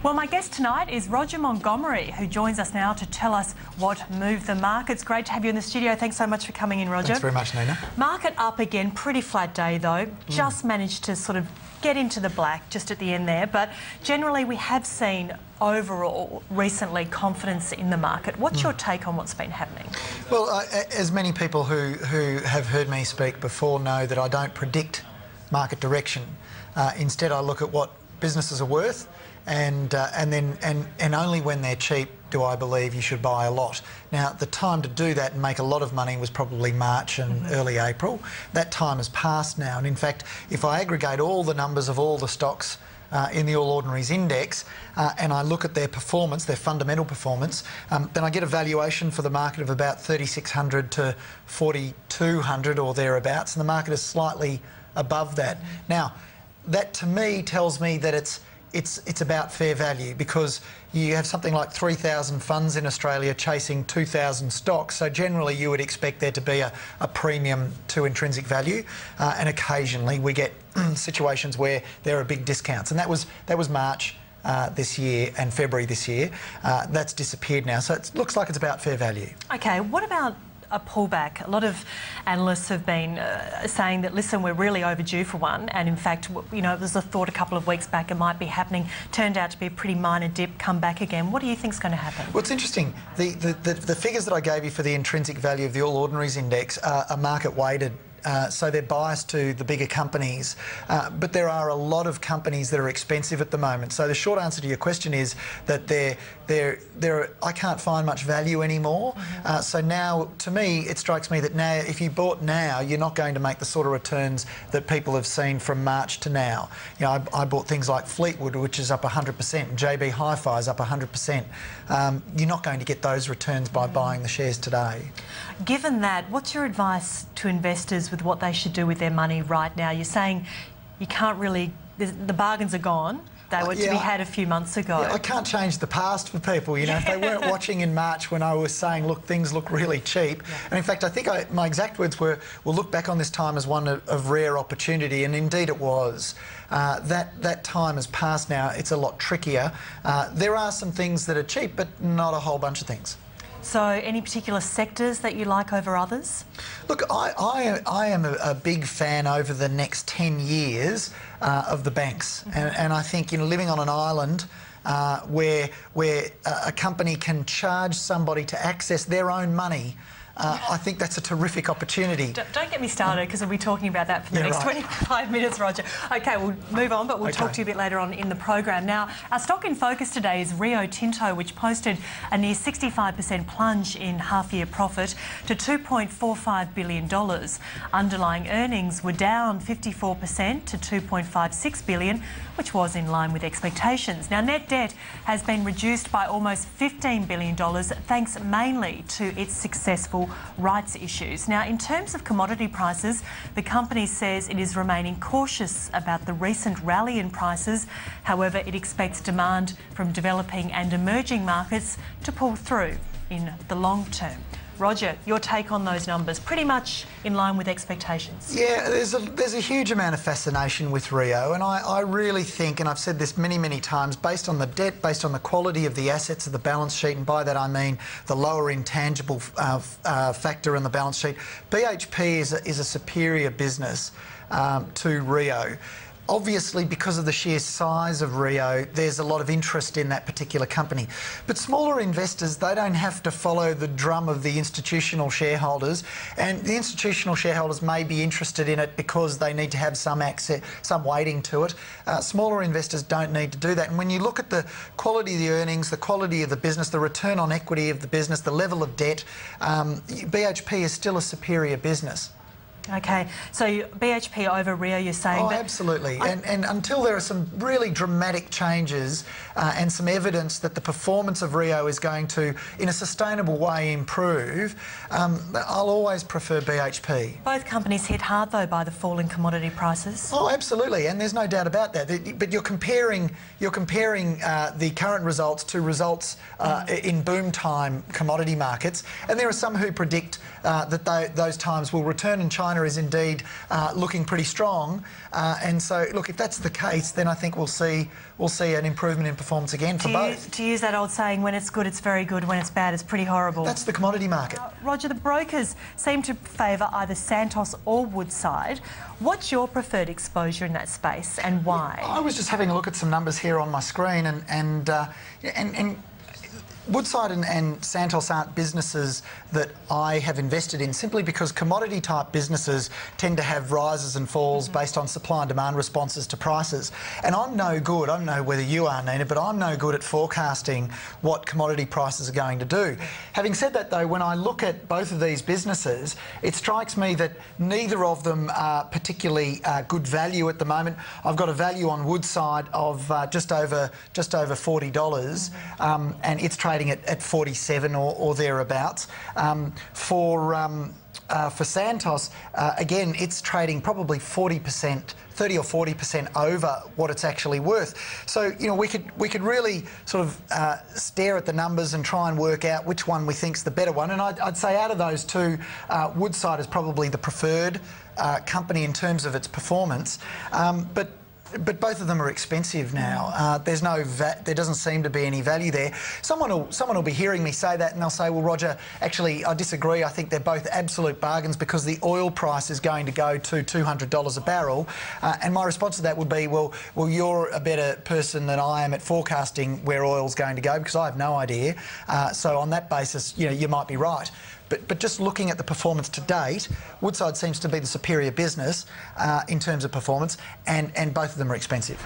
Well, my guest tonight is Roger Montgomery, who joins us now to tell us what moved the markets. Great to have you in the studio. Thanks so much for coming in, Roger. Thanks very much, Nina. Market up again, pretty flat day though. Just managed to sort of get into the black just at the end there. But generally we have seen overall recently confidence in the market. What's your take on what's been happening? Well, as many people who have heard me speak before know that I don't predict market direction. Instead, I look at what businesses are worth, and only when they're cheap do I believe you should buy a lot. Now, the time to do that and make a lot of money was probably March and early April. That time has passed now, and in fact, if I aggregate all the numbers of all the stocks in the All Ords Index and I look at their performance, their fundamental performance, then I get a valuation for the market of about 3,600 to 4,200 or thereabouts, and the market is slightly above that. Now, that to me tells me that it's about fair value, because you have something like 3,000 funds in Australia chasing 2,000 stocks, so generally you would expect there to be a premium to intrinsic value, and occasionally we get situations where there are big discounts, and that was March this year and February this year. That's disappeared now, so it looks like it's about fair value. Okay, what about a pullback? A lot of analysts have been saying that, listen, we're really overdue for one, and in fact, you know, there's a thought a couple of weeks back it might be happening, turned out to be a pretty minor dip, come back again. What do you think's going to happen? Well, it's interesting. The figures that I gave you for the intrinsic value of the All Ords Index are market weighted. So they're biased to the bigger companies, but there are a lot of companies that are expensive at the moment. So the short answer to your question is that I can't find much value anymore. So now, to me, it strikes me that now, if you bought now, you're not going to make the sort of returns that people have seen from March to now. You know, I bought things like Fleetwood, which is up 100%, and JB Hi-Fi is up 100%. You're not going to get those returns by buying the shares today. Given that, what's your advice to investors with what they should do with their money right now? You're saying you can't really, the bargains are gone. They were to be had a few months ago. Yeah, I can't change the past for people, you know. If they weren't watching in March when I was saying, look, things look really cheap. And in fact, I think my exact words were, we'll look back on this time as one of rare opportunity, and indeed it was. That time has passed now. It's a lot trickier. There are some things that are cheap, but not a whole bunch of things. So any particular sectors that you like over others? Look, I am a big fan over the next 10 years of the banks. And I think, you know, living on an island where a company can charge somebody to access their own money, I think that's a terrific opportunity. Don't get me started, because we'll be talking about that for the next 25 minutes, Roger. OK, we'll move on, but we'll talk to you a bit later on in the program. Now, our stock in focus today is Rio Tinto, which posted a near 65% plunge in half-year profit to $2.45 billion. Underlying earnings were down 54% to $2.56 billion, which was in line with expectations. Now, net debt has been reduced by almost $15 billion, thanks mainly to its successful rights issues. Now, in terms of commodity prices, the company says it is remaining cautious about the recent rally in prices. However, it expects demand from developing and emerging markets to pull through in the long term. Roger, your take on those numbers, pretty much in line with expectations. Yeah, there's a huge amount of fascination with Rio, and I really think, and I've said this many, many times, based on the debt, based on the quality of the assets of the balance sheet, and by that I mean the lower intangible factor in the balance sheet, BHP is a superior business to Rio. Obviously, because of the sheer size of Rio, there's a lot of interest in that particular company. But smaller investors, they don't have to follow the drum of the institutional shareholders, and the institutional shareholders may be interested in it because they need to have some access, some weighting to it. Smaller investors don't need to do that. And when you look at the quality of the earnings, the quality of the business, the return on equity of the business, the level of debt, BHP is still a superior business. OK, so BHP over Rio, you're saying? Oh, absolutely. And until there are some really dramatic changes and some evidence that the performance of Rio is going to, in a sustainable way, improve, I'll always prefer BHP. Both companies hit hard, though, by the fall in commodity prices. Oh, absolutely, and there's no doubt about that. But you're comparing the current results to results in boom time commodity markets, and there are some who predict that those times will return in China China is indeed looking pretty strong. And so, look, if that's the case, then I think we'll see an improvement in performance again for both. To use that old saying, when it's good, it's very good. When it's bad, it's pretty horrible. That's the commodity market. Roger, the brokers seem to favour either Santos or Woodside. What's your preferred exposure in that space and why? I was just having a look at some numbers here on my screen, and Woodside and Santos aren't businesses that I have invested in simply because commodity type businesses tend to have rises and falls based on supply and demand responses to prices. And I'm no good, I don't know whether you are, Nina, but I'm no good at forecasting what commodity prices are going to do. Having said that though, when I look at both of these businesses, it strikes me that neither of them are particularly good value at the moment. I've got a value on Woodside of just over $40, and it's trading at 47 or thereabouts. For Santos, again, it's trading probably 40%, 30 or 40% over what it's actually worth. So, you know, we could really sort of stare at the numbers and try and work out which one we think's the better one. And I'd say out of those two, Woodside is probably the preferred company in terms of its performance. But both of them are expensive now. There doesn't seem to be any value there. Someone will be hearing me say that and they'll say, well, Roger, actually, I disagree. I think they're both absolute bargains because the oil price is going to go to $200 a barrel. And my response to that would be, well, you're a better person than I am at forecasting where oil's going to go because I have no idea. So on that basis, you know, you might be right. But just looking at the performance to date, Woodside seems to be the superior business in terms of performance, and both of them are expensive.